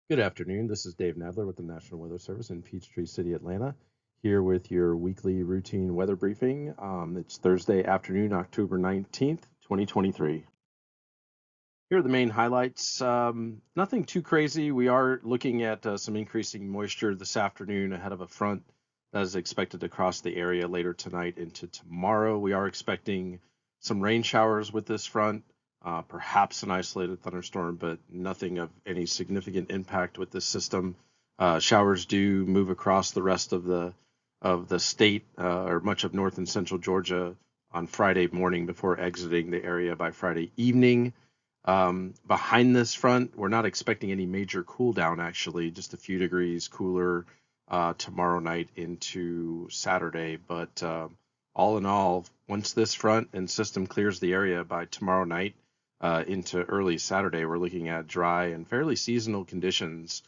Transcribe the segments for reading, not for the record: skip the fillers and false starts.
Good afternoon. This is Dave Nadler with the National Weather Service in Peachtree City, Atlanta, here with your weekly routine weather briefing. It's Thursday afternoon, October 19th, 2023. Here are the main highlights. Nothing too crazy. We are looking at some increasing moisture this afternoon ahead of a front that is expected to cross the area later tonight into tomorrow. We are expecting some rain showers with this front, perhaps an isolated thunderstorm, but nothing of any significant impact with this system. Showers do move across the rest of the state or much of north and central Georgia on Friday morning before exiting the area by Friday evening. Behind this front, we're not expecting any major cool down, actually, just a few degrees cooler tomorrow night into Saturday. But all in all, once this front and system clears the area by tomorrow night into early Saturday, we're looking at dry and fairly seasonal conditions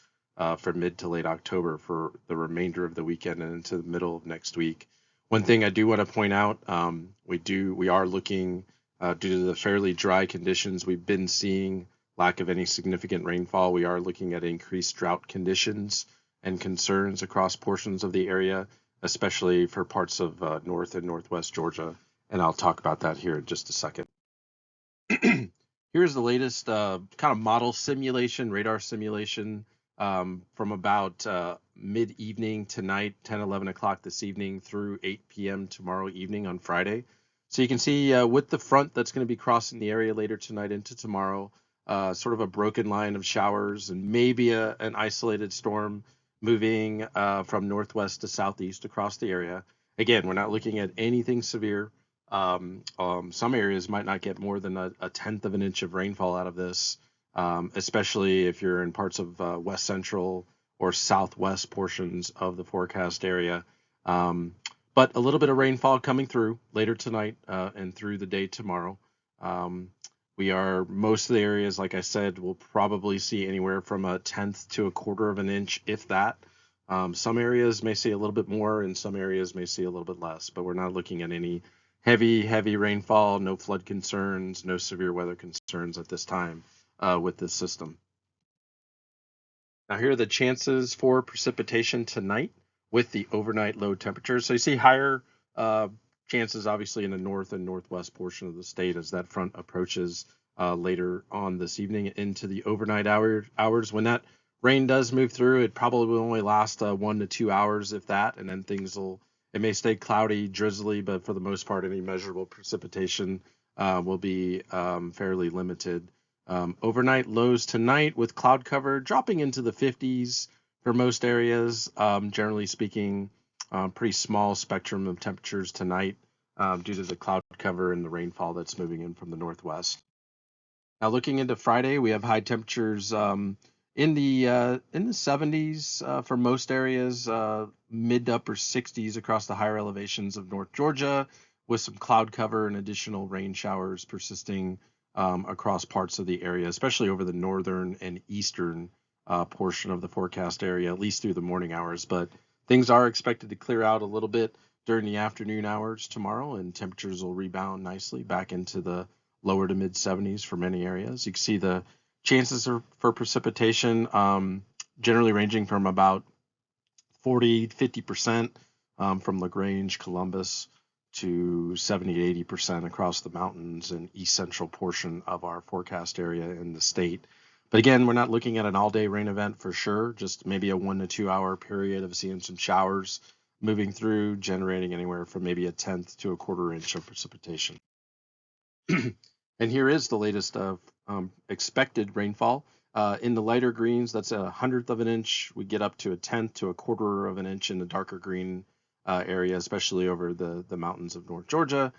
for mid to late October for the remainder of the weekend and into the middle of next week. One thing I do want to point out, we are looking due to the fairly dry conditions we've been seeing, lack of any significant rainfall, we are looking at increased drought conditions and concerns across portions of the area, especially for parts of north and northwest Georgia. And I'll talk about that here in just a second. Here's the latest kind of model simulation, radar simulation from about mid-evening tonight, 10, 11 o'clock this evening through 8 p.m. tomorrow evening on Friday. So you can see with the front that's going to be crossing the area later tonight into tomorrow, sort of a broken line of showers and maybe an isolated storm moving from northwest to southeast across the area. Again, we're not looking at anything severe. Some areas might not get more than a tenth of an inch of rainfall out of this, especially if you're in parts of west central or southwest portions of the forecast area. But a little bit of rainfall coming through later tonight and through the day tomorrow. Most of the areas, like I said, will probably see anywhere from a tenth to a quarter of an inch, if that. Some areas may see a little bit more and some areas may see a little bit less, but we're not looking at any heavy rainfall, no flood concerns, no severe weather concerns at this time with this system. Now here are the chances for precipitation tonight with the overnight low temperatures. So you see higher chances obviously in the north and northwest portion of the state as that front approaches later on this evening into the overnight hours. When that rain does move through, it probably will only last 1 to 2 hours, if that, and then it may stay cloudy, drizzly, but for the most part, any measurable precipitation will be fairly limited. Overnight lows tonight with cloud cover dropping into the 50s for most areas. Generally speaking, pretty small spectrum of temperatures tonight due to the cloud cover and the rainfall that's moving in from the northwest. Now looking into Friday, we have high temperatures in the 70s for most areas, mid to upper 60s across the higher elevations of North Georgia, with some cloud cover and additional rain showers persisting across parts of the area, especially over the northern and eastern portion of the forecast area, at least through the morning hours. But things are expected to clear out a little bit during the afternoon hours tomorrow, and temperatures will rebound nicely back into the lower to mid 70s for many areas. You can see the chances for precipitation generally ranging from about 40-50% from LaGrange, Columbus, to 70-80% across the mountains and east central portion of our forecast area in the state. But again, we're not looking at an all-day rain event for sure, just maybe a 1 to 2 hour period of seeing some showers moving through, generating anywhere from maybe a tenth to a quarter inch of precipitation. And here is the latest of expected rainfall. In the lighter greens, that's a hundredth of an inch. We get up to a tenth to a quarter of an inch in the darker green area, especially over the mountains of North Georgia.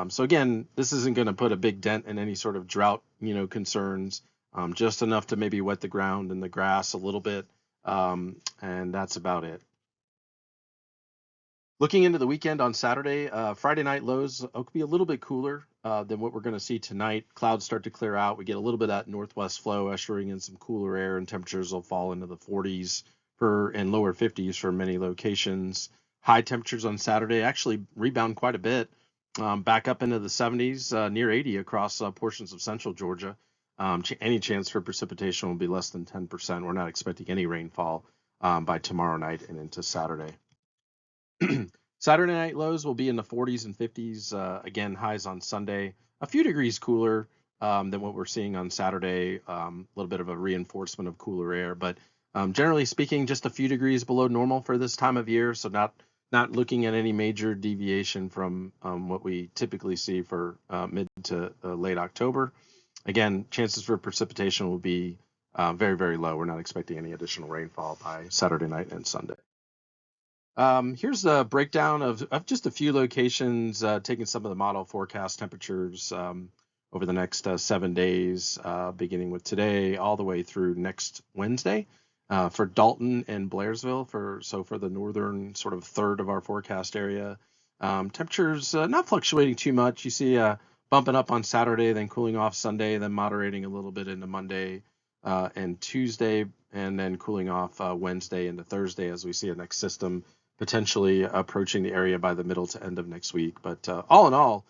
So again, this isn't going to put a big dent in any sort of drought, concerns. Just enough to maybe wet the ground and the grass a little bit, and that's about it. Looking into the weekend on Saturday, Friday night lows could be a little bit cooler than what we're going to see tonight. Clouds start to clear out. We get a little bit of that northwest flow ushering in some cooler air, and temperatures will fall into the 40s and lower 50s for many locations. High temperatures on Saturday actually rebound quite a bit, back up into the 70s, near 80 across portions of central Georgia. Any chance for precipitation will be less than 10%. We're not expecting any rainfall by tomorrow night and into Saturday. Saturday night lows will be in the 40s and 50s. Again, highs on Sunday, a few degrees cooler than what we're seeing on Saturday. A little bit of a reinforcement of cooler air, but generally speaking, just a few degrees below normal for this time of year. So not looking at any major deviation from what we typically see for mid to late October. Again, chances for precipitation will be very, very low. We're not expecting any additional rainfall by Saturday night and Sunday. Here's a breakdown of just a few locations, taking some of the model forecast temperatures over the next 7 days, beginning with today all the way through next Wednesday. For Dalton and Blairsville, for the northern sort of third of our forecast area, temperatures not fluctuating too much. You see bumping up on Saturday, then cooling off Sunday, then moderating a little bit into Monday and Tuesday, and then cooling off Wednesday into Thursday as we see a next system potentially approaching the area by the middle to end of next week. But all in all,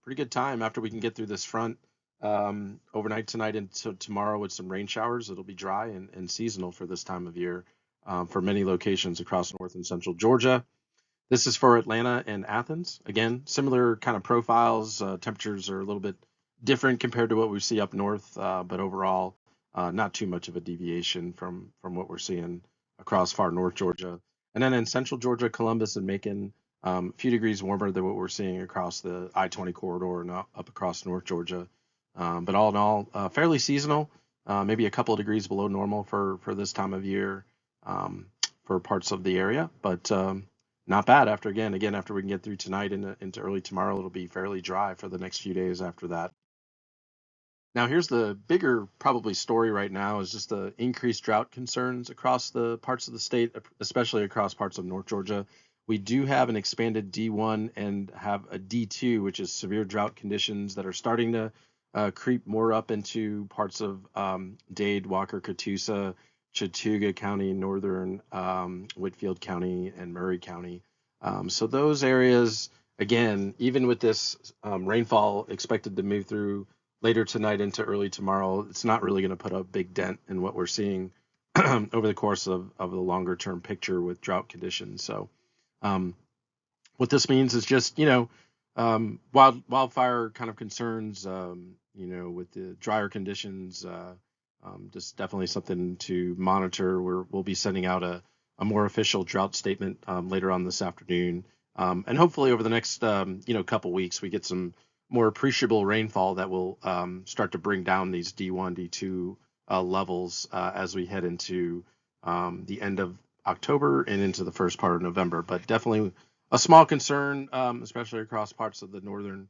pretty good time after we can get through this front overnight tonight into tomorrow with some rain showers. It'll be dry and seasonal for this time of year for many locations across north and central Georgia. This is for Atlanta and Athens. Again, similar kind of profiles. Temperatures are a little bit different compared to what we see up north, but overall, not too much of a deviation from what we're seeing across far north Georgia. And then in central Georgia, Columbus and Macon, a few degrees warmer than what we're seeing across the I-20 corridor and up across North Georgia. But all in all, fairly seasonal, maybe a couple of degrees below normal for this time of year for parts of the area, but not bad after we can get through tonight into early tomorrow. It'll be fairly dry for the next few days after that. Now, here's the bigger probably story right now is just the increased drought concerns across the parts of the state, especially across parts of North Georgia. We do have an expanded D1 and have a D2, which is severe drought conditions that are starting to creep more up into parts of Dade, Walker, Catoosa, Chattooga County, northern Whitfield County, and Murray County. So those areas, again, even with this rainfall expected to move through later tonight into early tomorrow, it's not really going to put a big dent in what we're seeing over the course of the longer term picture with drought conditions. So what this means is just, wildfire kind of concerns, with the drier conditions, just definitely something to monitor. We'll be sending out a more official drought statement later on this afternoon. And hopefully over the next, couple weeks, we get some more appreciable rainfall that will start to bring down these D1, D2 levels as we head into the end of October and into the first part of November. But definitely a small concern, especially across parts of the northern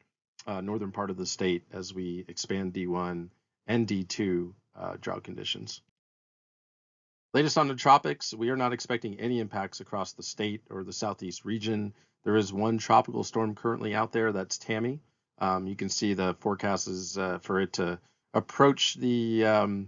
part of the state as we expand D1 and D2 drought conditions. Latest on the tropics, we are not expecting any impacts across the state or the southeast region. There is one tropical storm currently out there, that's Tammy. You can see the forecast is for it to approach the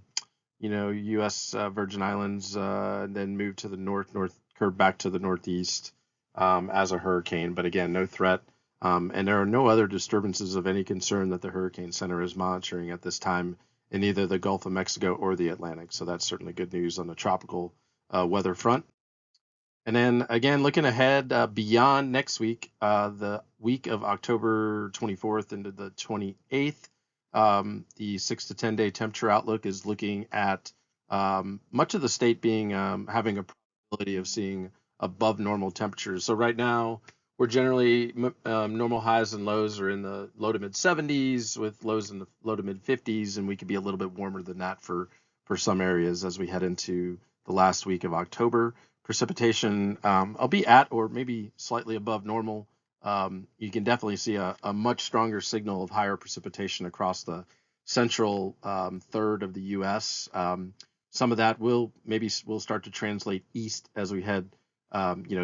U.S. Virgin Islands and then move to the north, curve back to the northeast as a hurricane. But again, no threat. And there are no other disturbances of any concern that the Hurricane Center is monitoring at this time in either the Gulf of Mexico or the Atlantic. So that's certainly good news on the tropical weather front. And then again, looking ahead beyond next week, the week of October 24th into the 28th, the 6 to 10 day temperature outlook is looking at much of the state being having a probability of seeing above normal temperatures. So right now, we're generally normal highs and lows are in the low to mid 70s with lows in the low to mid 50s, and we could be a little bit warmer than that for some areas as we head into the last week of October. Precipitation, I'll be at or maybe slightly above normal. You can definitely see a much stronger signal of higher precipitation across the central third of the U.S. Some of that will start to translate east as we head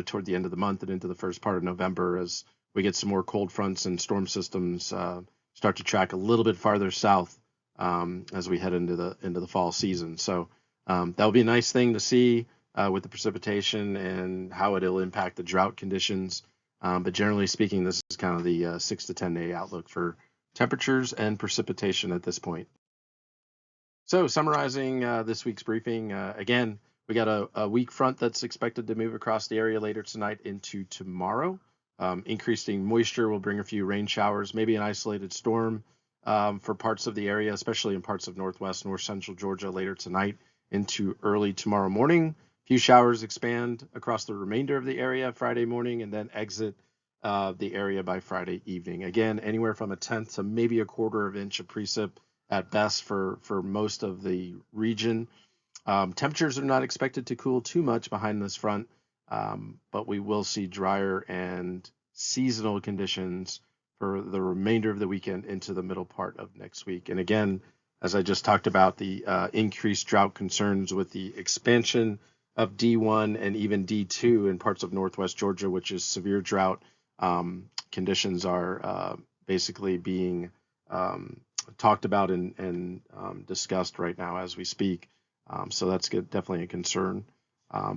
toward the end of the month and into the first part of November as we get some more cold fronts and storm systems start to track a little bit farther south as we head into the fall season. So that'll be a nice thing to see with the precipitation and how it'll impact the drought conditions. But generally speaking, this is kind of the 6 to 10 day outlook for temperatures and precipitation at this point. So summarizing this week's briefing, again, we got a weak front that's expected to move across the area later tonight into tomorrow. Increasing moisture will bring a few rain showers, maybe an isolated storm for parts of the area, especially in parts of northwest, north central Georgia later tonight into early tomorrow morning. A few showers expand across the remainder of the area Friday morning and then exit the area by Friday evening. Again, anywhere from a tenth to maybe a quarter of inch of precip at best for most of the region. Temperatures are not expected to cool too much behind this front, but we will see drier and seasonal conditions for the remainder of the weekend into the middle part of next week. And again, as I just talked about, the increased drought concerns with the expansion of D1 and even D2 in parts of northwest Georgia, which is severe drought. Conditions are basically being talked about and discussed right now as we speak. So that's definitely a concern.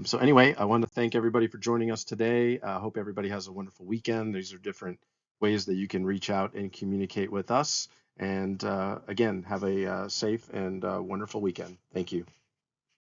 So anyway, I want to thank everybody for joining us today. I hope everybody has a wonderful weekend. These are different ways that you can reach out and communicate with us. And again, have a safe and wonderful weekend. Thank you.